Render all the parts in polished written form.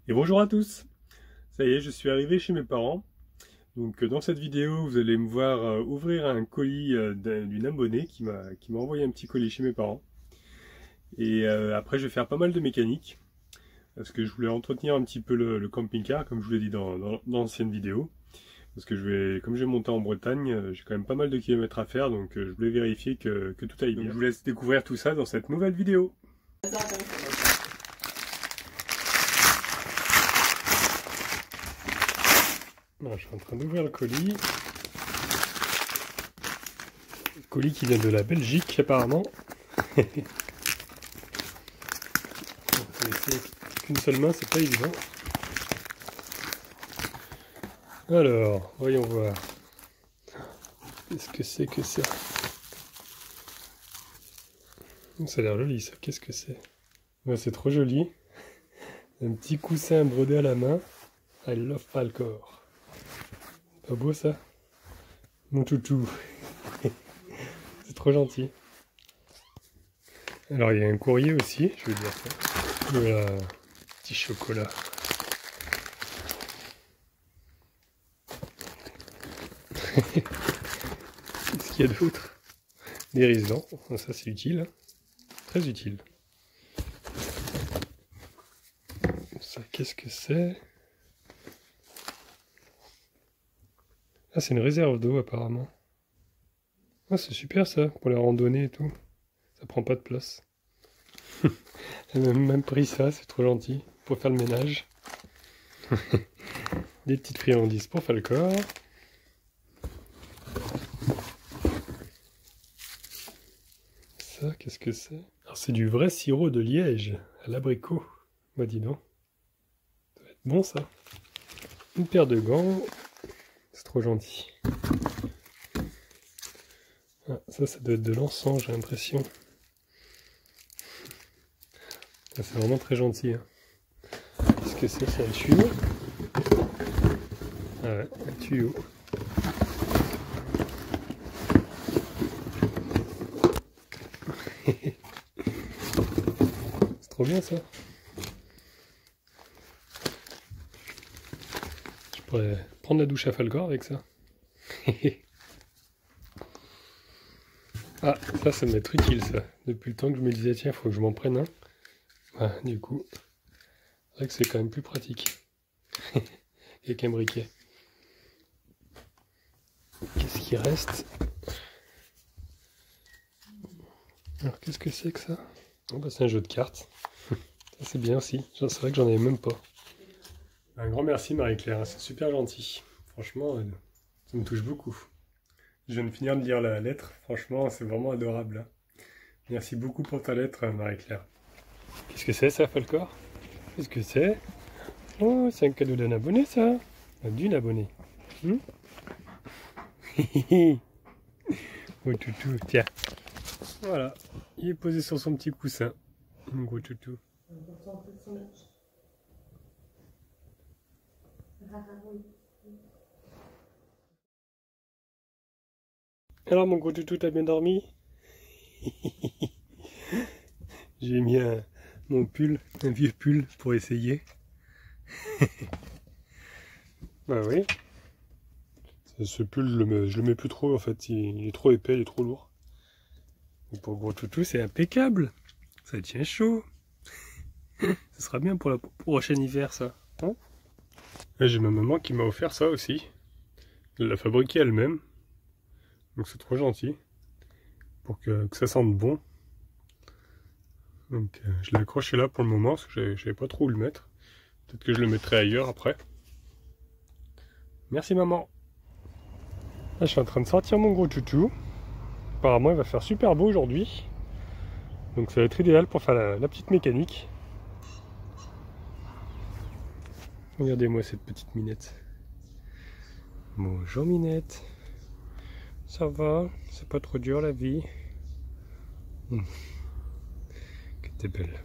Et bonjour à tous. Ça y est, je suis arrivé chez mes parents. Donc dans cette vidéo, vous allez me voir ouvrir un colis d'une abonnée qui m'a envoyé un petit colis chez mes parents. Et après, je vais faire pas mal de mécanique parce que je voulais entretenir un petit peu le camping-car, comme je vous l'ai dit dans l'ancienne vidéo. Parce que comme je vais monter en Bretagne, j'ai quand même pas mal de kilomètres à faire, donc je voulais vérifier que tout aille bien. Donc, je vous laisse découvrir tout ça dans cette nouvelle vidéo. Alors, je suis en train d'ouvrir le colis. Le colis qui vient de la Belgique apparemment. Qu'une seule main, c'est pas évident. Alors, voyons voir. Qu'est-ce que c'est que ça? Ça a l'air joli ça, qu'est-ce que c'est? Ouais, c'est trop joli. Un petit coussin brodé à la main. I love Falcor. Pas beau ça? Mon toutou. C'est trop gentil. Alors il y a un courrier aussi, je veux dire ça. Voilà, petit chocolat. Qu'est-ce qu'il y a d'autre? Des risons, ça c'est utile, très utile. Ça, qu'est-ce que c'est? Ah, c'est une réserve d'eau apparemment. Ah, c'est super ça, pour les randonnées et tout. Ça prend pas de place. Elle m'a même pris ça, c'est trop gentil, pour faire le ménage. Des petites friandises pour Falcor. Ça, qu'est-ce que c'est? Alors c'est du vrai sirop de liège à l'abricot. Bah dis donc. Ça va être bon ça. Une paire de gants. C'est trop gentil. Ah, ça doit être de l'encens, j'ai l'impression. Ah, c'est vraiment très gentil. Hein. Qu'est-ce que c'est? C'est un tuyau? Ah ouais, un tuyau. C'est trop bien ça. Je pourrais prendre la douche à Falcor avec ça. Ah, ça va m'être utile ça. Depuis le temps que je me disais, tiens, il faut que je m'en prenne un. Ah, du coup, c'est vrai que c'est quand même plus pratique. Avec un briquet. Qu'est-ce qui reste? Alors, qu'est-ce que c'est que ça? Oh, bah, c'est un jeu de cartes. Ça, c'est bien aussi. C'est vrai que j'en avais même pas. Un grand merci Marie-Claire, c'est super gentil. Franchement, ça me touche beaucoup. Je viens de finir de lire la lettre. Franchement, c'est vraiment adorable. Merci beaucoup pour ta lettre, Marie-Claire. Qu'est-ce que c'est ça, Falcor? Qu'est-ce que c'est? Oh, c'est un cadeau d'un abonné, ça? D'une abonnée. Oh, toutou, tiens. Voilà, il est posé sur son petit coussin. Mon gros toutou. Alors, mon gros toutou, t'as bien dormi? J'ai mis mon pull, un vieux pull pour essayer. Bah oui. Ce pull, je le mets plus trop en fait, il est trop épais, il est trop lourd. Et pour gros toutou, c'est impeccable. Ça tient chaud. Ce sera bien pour le prochain hiver, ça. Hein? J'ai ma maman qui m'a offert ça aussi. Elle l'a fabriqué elle-même. Donc c'est trop gentil. Pour que ça sente bon. Donc je l'ai accroché là pour le moment, parce que je savais pas trop où le mettre. Peut-être que je le mettrai ailleurs après. Merci maman. Là, je suis en train de sortir mon gros toutou. Apparemment il va faire super beau aujourd'hui. Donc ça va être idéal pour faire la petite mécanique. Regardez-moi cette petite minette. Bonjour minette. Ça va? C'est pas trop dur la vie? Que t'es belle.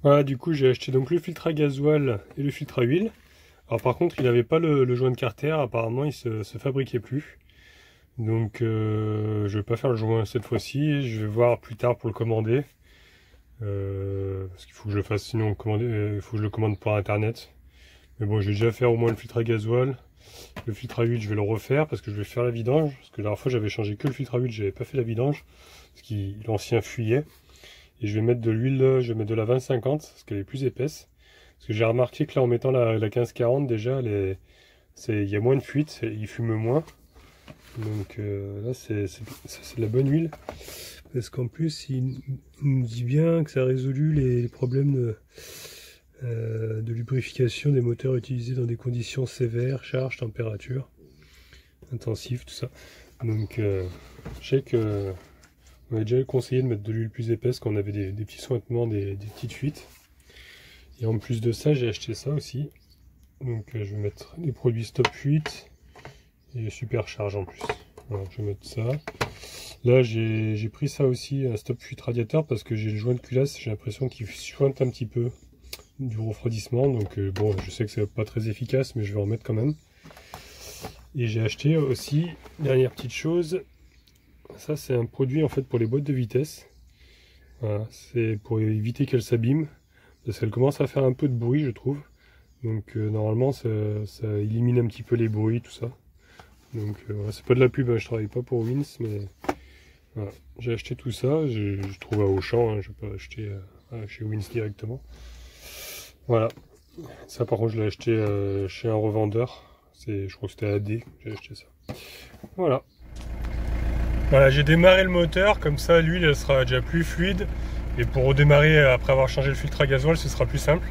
Voilà, du coup j'ai acheté donc le filtre à gasoil et le filtre à huile. Alors par contre il n'avait pas le joint de carter, apparemment il se fabriquait plus. Donc je vais pas faire le joint cette fois-ci, je vais voir plus tard pour le commander. Parce qu'il faut que je le fasse, sinon il faut que je le commande par internet. Mais bon, je vais déjà faire au moins le filtre à gasoil. Le filtre à huile, je vais le refaire parce que je vais faire la vidange. Parce que la dernière fois, j'avais changé que le filtre à huile, j'avais pas fait la vidange. Parce que l'ancien fuyait. Et je vais mettre de l'huile, je vais mettre de la 20-50 parce qu'elle est plus épaisse. Parce que j'ai remarqué que là, en mettant la 15-40, déjà, il y a moins de fuite, il fume moins. Donc là, c'est de la bonne huile. Parce qu'en plus, il nous dit bien que ça a résolu les problèmes de lubrification des moteurs utilisés dans des conditions sévères, charge, température, intensif, tout ça. Donc je sais que on avait déjà conseillé de mettre de l'huile plus épaisse quand on avait des petits sointements, des petites fuites. Et en plus de ça, j'ai acheté ça aussi. Donc je vais mettre des produits stop fuite et supercharge en plus. Voilà, je vais mettre ça. Là, j'ai pris ça aussi, un stop fuite radiateur, parce que j'ai le joint de culasse, j'ai l'impression qu'il suinte un petit peu du refroidissement. Donc bon, je sais que c'est pas très efficace, mais je vais en mettre quand même. Et j'ai acheté aussi, dernière petite chose, ça c'est un produit en fait pour les boîtes de vitesse. Voilà, c'est pour éviter qu'elles s'abîment, parce qu'elles commencent à faire un peu de bruit, je trouve. Donc normalement ça élimine un petit peu les bruits, tout ça. Donc voilà, c'est pas de la pub, hein, je travaille pas pour Wins, mais voilà, j'ai acheté tout ça, je trouve à Auchan, hein, je vais pas acheter chez Wins directement. Voilà, ça par contre je l'ai acheté chez un revendeur, je crois que c'était AD, j'ai acheté ça. Voilà. Voilà, j'ai démarré le moteur, comme ça l'huile elle sera déjà plus fluide, et pour redémarrer après avoir changé le filtre à gasoil, ce sera plus simple.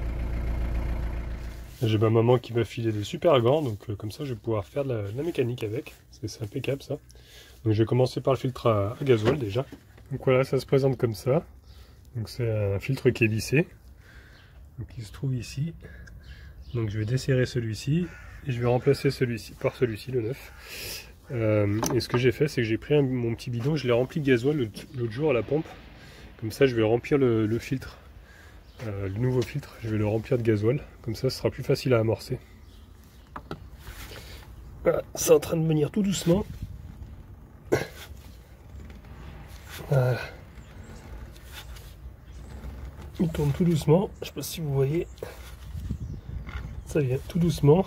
J'ai ma maman qui m'a filé des super gants, donc comme ça je vais pouvoir faire de la mécanique avec. C'est impeccable ça. Donc je vais commencer par le filtre à gasoil déjà. Donc voilà, ça se présente comme ça. Donc c'est un filtre qui est lissé. Donc il se trouve ici. Donc je vais desserrer celui-ci et je vais remplacer celui-ci par celui-ci, le neuf. Et ce que j'ai fait, c'est que j'ai pris mon petit bidon, je l'ai rempli de gasoil l'autre jour à la pompe. Comme ça je vais remplir le filtre. Le nouveau filtre, je vais le remplir de gasoil, comme ça ce sera plus facile à amorcer. Voilà, c'est en train de venir tout doucement. Voilà. Il tourne tout doucement, je sais pas si vous voyez. Ça vient tout doucement.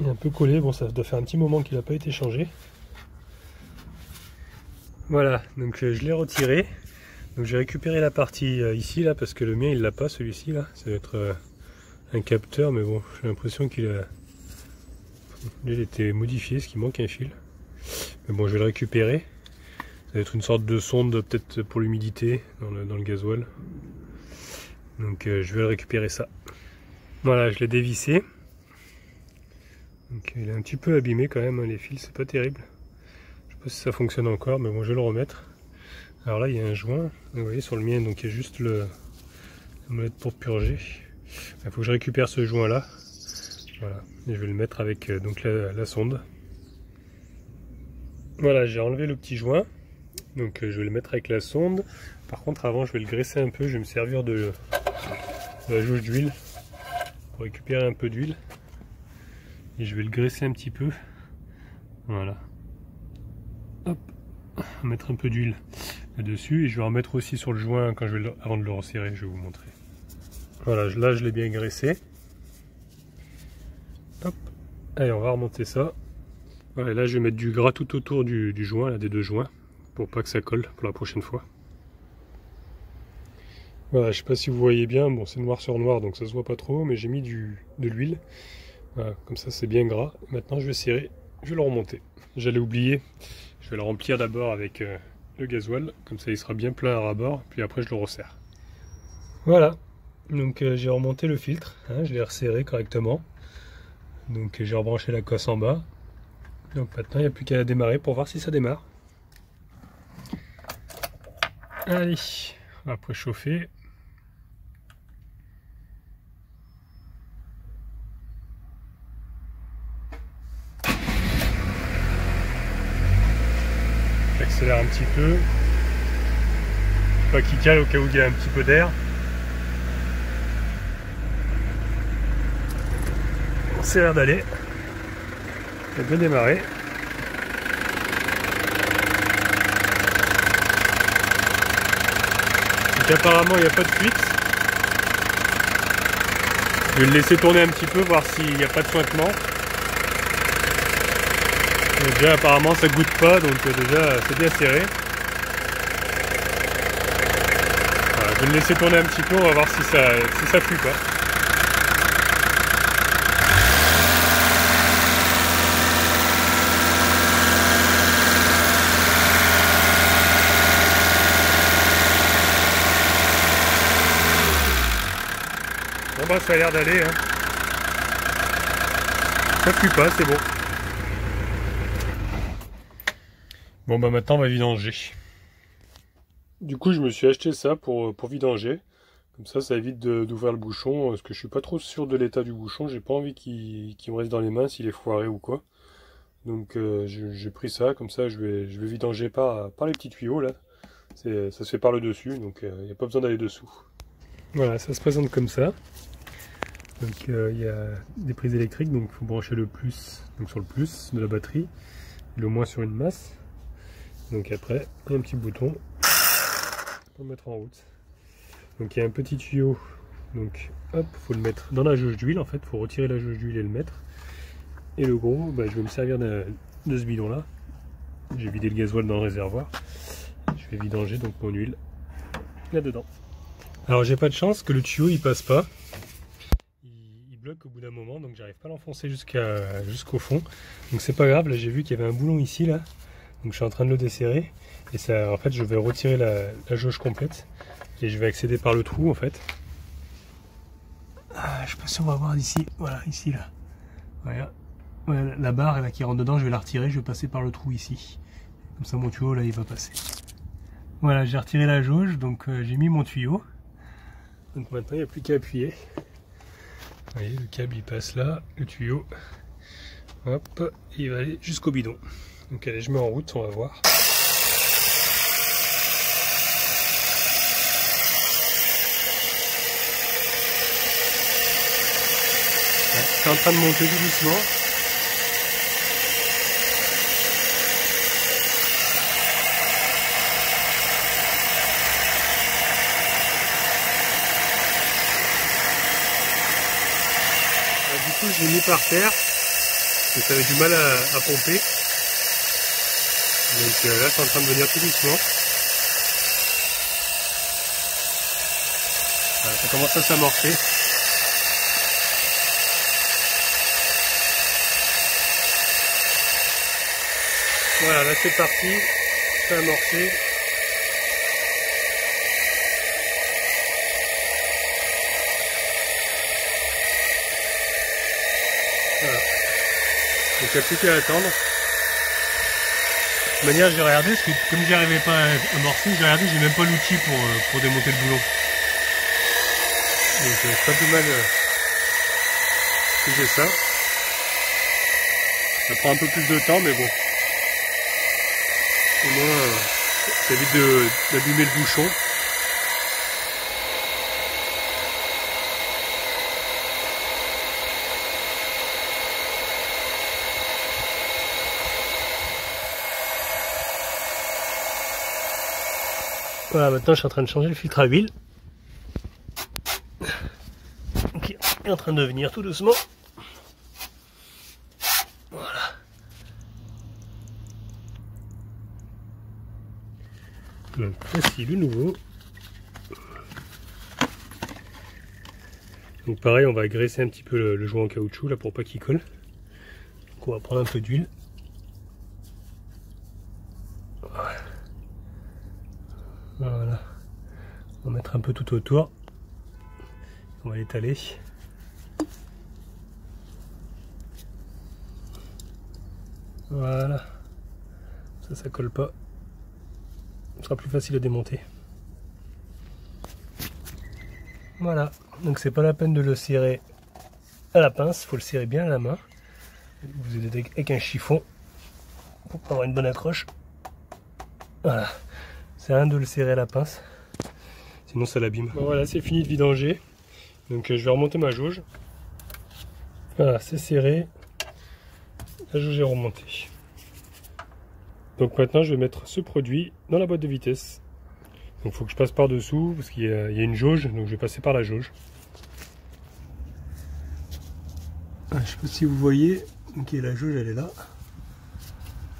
Il est un peu collé, bon ça doit faire un petit moment qu'il n'a pas été changé. Voilà, donc je l'ai retiré. Donc j'ai récupéré la partie ici là parce que le mien il l'a pas, celui-ci là, ça va être un capteur, mais bon j'ai l'impression qu'il a été modifié, ce qui manque un fil. Mais bon je vais le récupérer. Ça va être une sorte de sonde peut-être pour l'humidité dans le gasoil. Donc je vais le récupérer ça. Voilà, je l'ai dévissé. Donc il est un petit peu abîmé quand même, hein, les fils, c'est pas terrible. Je sais pas si ça fonctionne encore, mais bon je vais le remettre. Alors là il y a un joint, vous voyez sur le mien, donc il y a juste la molette pour purger. Il faut que je récupère ce joint là. Voilà, et je vais le mettre avec donc la sonde. Voilà, j'ai enlevé le petit joint, donc je vais le mettre avec la sonde. Par contre avant je vais le graisser un peu, je vais me servir de la jauge d'huile pour récupérer un peu d'huile. Et je vais le graisser un petit peu. Voilà. Hop, mettre un peu d'huile dessus et je vais en mettre aussi sur le joint quand avant de le resserrer, je vais vous montrer. Voilà, là je l'ai bien graissé. Hop, allez on va remonter ça. Voilà, là je vais mettre du gras tout autour du joint, là, des deux joints, pour pas que ça colle pour la prochaine fois. Voilà, je sais pas si vous voyez bien, bon c'est noir sur noir donc ça se voit pas trop, mais j'ai mis de l'huile. Voilà, comme ça c'est bien gras. Maintenant je vais serrer, je vais le remonter. J'allais oublier, je vais le remplir d'abord avec le gasoil, comme ça il sera bien plein à ras-bord, puis après je le resserre. Voilà, donc j'ai remonté le filtre, hein, je l'ai resserré correctement. Donc j'ai rebranché la cosse en bas. Donc maintenant il n'y a plus qu'à démarrer pour voir si ça démarre. Allez, on va préchauffer. J'accélère un petit peu. Pas qu'il cale au cas où il y a un petit peu d'air. Ça a l'air d'aller. Ça a bien démarré. Donc apparemment il n'y a pas de fuite. Je vais le laisser tourner un petit peu, voir s'il n'y a pas de sointement. Déjà apparemment ça goûte pas, donc déjà c'est bien serré. Voilà, je vais le laisser tourner un petit peu, on va voir si ça fuit pas. Bon bah ça a l'air d'aller, hein. Ça fuit pas, c'est bon. Bon bah maintenant on va vidanger. Du coup je me suis acheté ça pour vidanger. Comme ça évite d'ouvrir le bouchon, parce que je suis pas trop sûr de l'état du bouchon. J'ai pas envie qu'il me reste dans les mains s'il est foiré ou quoi. Donc j'ai pris ça, comme ça je vais vidanger par les petits tuyaux là. Ça se fait par le dessus, donc il n'y a pas besoin d'aller dessous. Voilà, ça se présente comme ça. Donc il y a des prises électriques, donc il faut brancher le plus donc sur le plus de la batterie, et le moins sur une masse. Donc après, un petit bouton pour le mettre en route. Donc il y a un petit tuyau, donc hop, faut le mettre dans la jauge d'huile en fait, faut retirer la jauge d'huile et le mettre. Et le gros, bah, je vais me servir de ce bidon là. J'ai vidé le gasoil dans le réservoir. Je vais vidanger donc mon huile là-dedans. Alors j'ai pas de chance que le tuyau il passe pas. Il bloque au bout d'un moment, donc j'arrive pas à l'enfoncer jusqu'au fond. Donc c'est pas grave, là j'ai vu qu'il y avait un boulon ici là. Donc je suis en train de le desserrer. Et ça, en fait, je vais retirer la jauge complète. Et je vais accéder par le trou en fait. Ah, je sais pas si on va voir d'ici. Voilà, ici là. Voilà. Ouais, la barre là, qui rentre dedans, je vais la retirer. Je vais passer par le trou ici. Comme ça mon tuyau là il va passer. Voilà, j'ai retiré la jauge. Donc j'ai mis mon tuyau. Donc maintenant il n'y a plus qu'à appuyer. Vous voyez, le câble il passe là. Le tuyau. Hop. Il va aller jusqu'au bidon. Donc allez, je mets en route, on va voir. C'est en train de monter tout doucement. Du coup, je l'ai mis par terre. Parce que ça avait du mal à pomper. Donc là, c'est en train de venir tout doucement. Voilà, ça commence à s'amorcer. Voilà, là c'est parti, c'est amorcé. Voilà. Donc il n'y a plus qu'à attendre. De toute manière, j'ai regardé, parce que comme j'y arrivais pas à amorcer, j'ai regardé, j'ai même pas l'outil pour démonter le boulon. Donc c'est pas plus mal que j'ai ça. Ça prend un peu plus de temps, mais bon. Au moins, ça évite d'abîmer le bouchon. Voilà, maintenant je suis en train de changer le filtre à huile. Qui est en train de venir tout doucement. Voilà. Donc voici le nouveau. Donc pareil, on va graisser un petit peu le joint en caoutchouc là pour pas qu'il colle. Donc on va prendre un peu d'huile. Voilà. On va mettre un peu tout autour. On va l'étaler. Voilà. Ça colle pas. Ce sera plus facile à démonter. Voilà. Donc c'est pas la peine de le serrer à la pince. Il faut le serrer bien à la main. Vous aidez avec un chiffon pour avoir une bonne accroche. Voilà. C'est rien de le serrer à la pince. Sinon ça l'abîme. Bon, voilà, c'est fini de vidanger. Donc je vais remonter ma jauge. Voilà, c'est serré. La jauge est remontée. Donc maintenant je vais mettre ce produit dans la boîte de vitesse. Donc il faut que je passe par dessous parce qu'il y a une jauge, donc je vais passer par la jauge. Je ne sais pas si vous voyez, donc la jauge elle est là.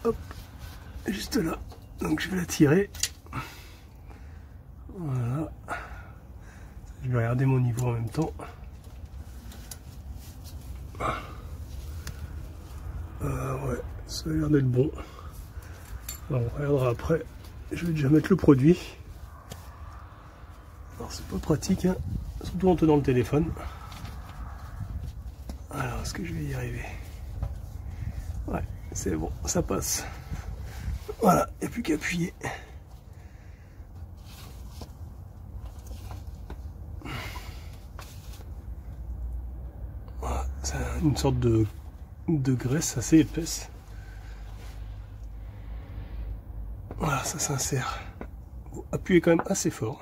Hop, juste là. Donc je vais la tirer. Voilà. Je vais regarder mon niveau en même temps. Ouais, ça a l'air d'être bon. Alors, on regardera après. Je vais déjà mettre le produit. Alors c'est pas pratique, hein, surtout en tenant le téléphone. Alors est-ce que je vais y arriver? Ouais, c'est bon, ça passe. Voilà, il n'y a plus qu'à appuyer. Voilà, c'est une sorte de graisse assez épaisse. Voilà, ça s'insère. Faut appuyer quand même assez fort.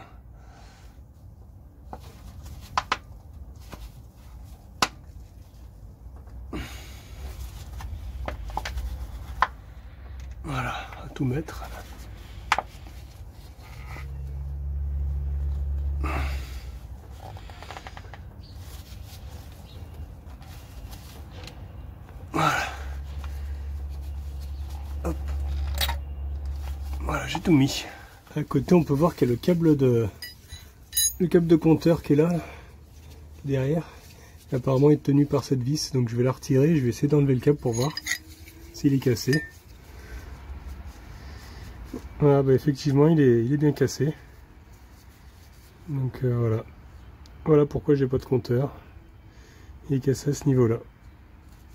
Voilà, à tout mettre. Voilà. Hop. Voilà, j'ai tout mis. À côté, on peut voir qu'il y a le câble de compteur qui est là, derrière. Et apparemment, il est tenu par cette vis, donc je vais la retirer. Je vais essayer d'enlever le câble pour voir s'il est cassé. Voilà, bah effectivement, il est bien cassé. Donc voilà. Voilà pourquoi j'ai pas de compteur. Il est cassé à ce niveau-là.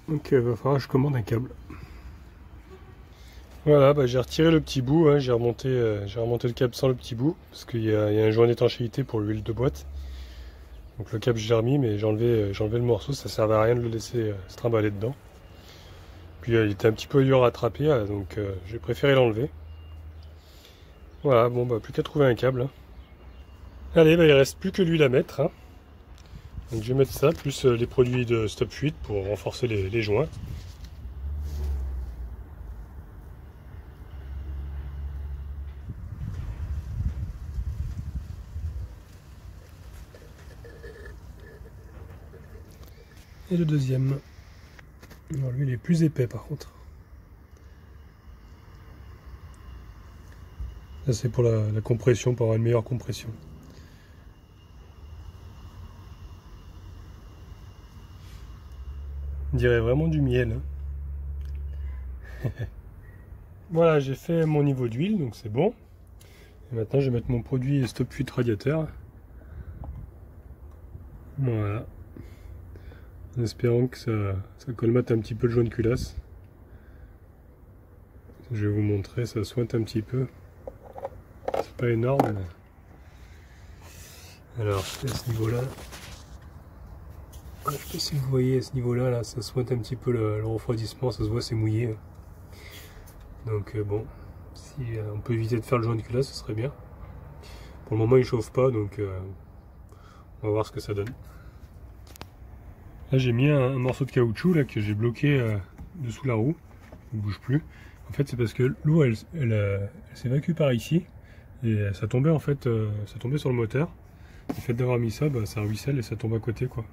Donc il va falloir que je commande un câble. Voilà, bah, j'ai retiré le petit bout, hein, j'ai remonté le câble sans le petit bout, parce qu'il y a un joint d'étanchéité pour l'huile de boîte. Donc le câble je l'ai remis, mais j'ai enlevé le morceau, ça servait à rien de le laisser se trimballer dedans. Puis il était un petit peu dur à attraper, donc j'ai préféré l'enlever. Voilà, bon bah plus qu'à trouver un câble. Hein. Allez, bah, il reste plus que l'huile à mettre. Hein. Donc je vais mettre ça, plus les produits de stop fuite pour renforcer les joints. Et le deuxième. Alors lui il est plus épais par contre. Ça c'est pour la compression, pour avoir une meilleure compression. On dirait vraiment du miel. Hein. Voilà, j'ai fait mon niveau d'huile, donc c'est bon. Et maintenant je vais mettre mon produit stop fuite radiateur. Voilà. En espérant que ça colmate un petit peu le joint de culasse. Je vais vous montrer, ça sointe un petit peu. C'est pas énorme. Mais... alors, à ce niveau-là, je sais pas si vous voyez à ce niveau-là, là, ça sointe un petit peu le refroidissement, ça se voit, c'est mouillé. Donc bon, si on peut éviter de faire le joint de culasse, ce serait bien. Pour le moment, il chauffe pas, donc on va voir ce que ça donne. Là, j'ai mis un morceau de caoutchouc là que j'ai bloqué dessous la roue, il ne bouge plus. En fait, c'est parce que l'eau, elle s'évacue par ici et ça tombait en fait, ça tombait sur le moteur. Le fait d'avoir mis ça, bah, ça ruisselle et ça tombe à côté quoi.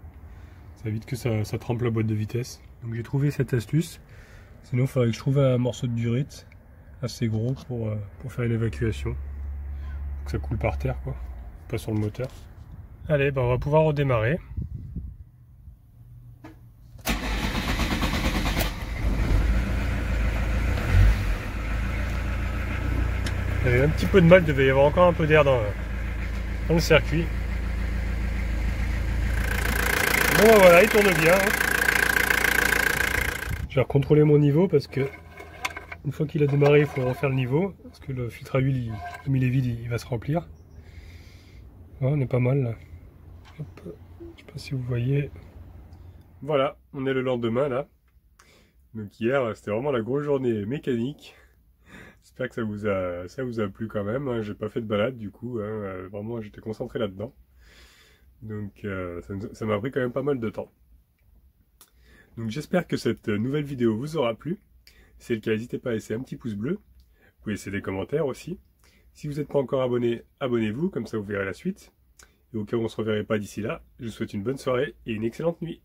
Ça évite que ça trempe la boîte de vitesse. Donc j'ai trouvé cette astuce. Sinon, il faudrait que je trouve un morceau de durite assez gros pour faire une évacuation. Que ça coule par terre quoi, pas sur le moteur. Allez, bah, on va pouvoir redémarrer. J'avais un petit peu de mal, il devait y avoir encore un peu d'air dans le circuit. Bon bah voilà, il tourne bien. Hein. Je vais recontrôler mon niveau parce que une fois qu'il a démarré, il faut refaire le niveau. Parce que le filtre à huile, comme il est vide, il va se remplir. Voilà, on est pas mal là. Hop. Je sais pas si vous voyez. Voilà, on est le lendemain là. Donc hier, c'était vraiment la grosse journée mécanique. J'espère que ça vous a plu quand même. Hein. J'ai pas fait de balade du coup. Hein. Vraiment, j'étais concentré là-dedans. Donc ça m'a pris quand même pas mal de temps. Donc j'espère que cette nouvelle vidéo vous aura plu. Si c'est le cas, n'hésitez pas à laisser un petit pouce bleu. Vous pouvez laisser des commentaires aussi. Si vous n'êtes pas encore abonné, abonnez-vous, comme ça vous verrez la suite. Et au cas où on ne se reverrait pas d'ici là, je vous souhaite une bonne soirée et une excellente nuit.